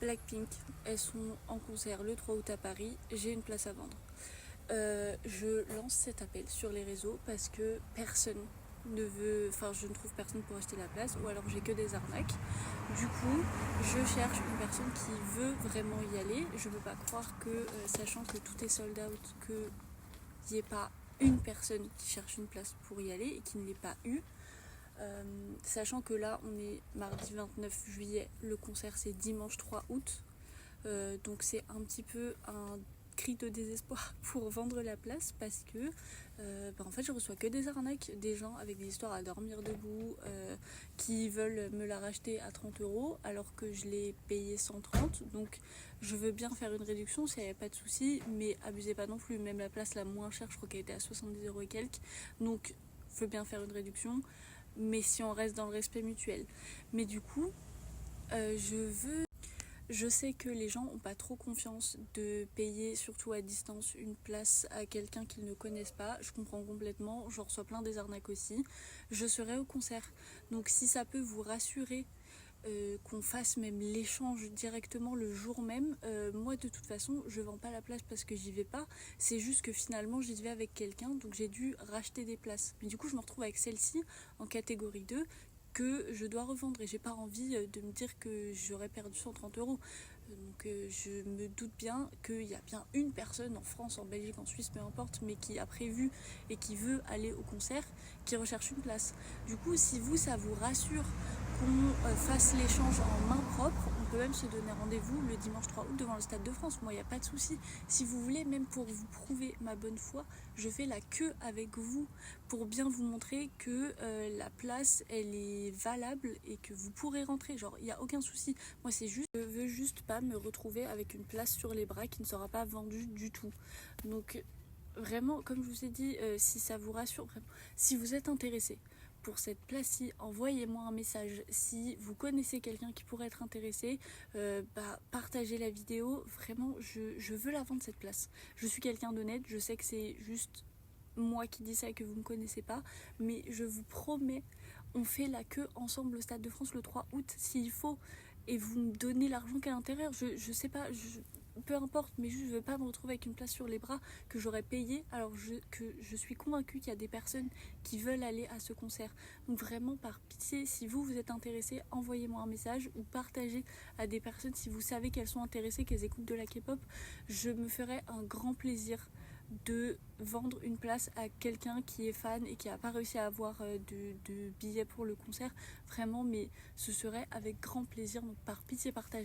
Blackpink, elles sont en concert le 3 août à Paris, j'ai une place à vendre. Je lance cet appel sur les réseaux parce que personne ne veut, enfin je ne trouve personne pour acheter la place, ou alors j'ai que des arnaques. Du coup, je cherche une personne qui veut vraiment y aller. Je ne peux pas croire que, sachant que tout est sold out, qu'il n'y ait pas une personne qui cherche une place pour y aller et qui ne l'ait pas eu. Sachant que là, on est mardi 29 juillet, le concert c'est dimanche 3 août. Donc c'est un petit peu un cri de désespoir pour vendre la place parce que en fait je reçois que des arnaques, des gens avec des histoires à dormir debout qui veulent me la racheter à 30 € alors que je l'ai payé 130. Donc je veux bien faire une réduction s'il n'y avait pas de souci, mais abusez pas non plus. Même la place la moins chère, je crois qu'elle était à 70 € et quelques. Donc je veux bien faire une réduction, mais si on reste dans le respect mutuel. Mais du coup, je sais que les gens n'ont pas trop confiance de payer, surtout à distance, une place à quelqu'un qu'ils ne connaissent pas. Je comprends complètement, j'en reçois plein des arnaques aussi. Je serai au concert. Donc si ça peut vous rassurer qu'on fasse même l'échange directement le jour même, moi de toute façon je vends pas la place parce que j'y vais pas. C'est juste que finalement j'y vais avec quelqu'un, donc j'ai dû racheter des places. Mais du coup je me retrouve avec celle-ci en catégorie 2 que je dois revendre et j'ai pas envie de me dire que j'aurais perdu 130 €. Donc je me doute bien qu'il y a bien une personne en France, en Belgique, en Suisse, peu importe, mais qui a prévu et qui veut aller au concert, qui recherche une place. Du coup, si vous, ça vous rassure qu'on fasse l'échange en main propre, on peut même se donner rendez-vous le dimanche 3 août devant le Stade de France. Moi, il n'y a pas de souci. Si vous voulez, même pour vous prouver ma bonne foi, je fais la queue avec vous pour bien vous montrer que la place, elle est valable et que vous pourrez rentrer. Genre, il n'y a aucun souci. Moi, c'est juste, je veux juste pas me retrouver avec une place sur les bras qui ne sera pas vendue du tout. Donc, vraiment, comme je vous ai dit, si ça vous rassure, vraiment, si vous êtes intéressé pour cette place-ci, envoyez-moi un message. Si vous connaissez quelqu'un qui pourrait être intéressé, partagez la vidéo. Vraiment, je veux la vendre cette place. Je suis quelqu'un d'honnête, je sais que c'est juste moi qui dis ça et que vous ne me connaissez pas, mais je vous promets, on fait la queue ensemble au Stade de France le 3 août s'il faut, et vous me donnez l'argent qu'à l'intérieur. Je sais pas, peu importe, mais juste je veux pas me retrouver avec une place sur les bras que j'aurais payée alors que je suis convaincue qu'il y a des personnes qui veulent aller à ce concert. Donc vraiment, par pitié, si vous êtes intéressé, envoyez-moi un message ou partagez à des personnes si vous savez qu'elles sont intéressées, qu'elles écoutent de la K-pop. Je me ferai un grand plaisir de vendre une place à quelqu'un qui est fan et qui n'a pas réussi à avoir de billets pour le concert. Vraiment, mais ce serait avec grand plaisir. Donc par pitié, partagez.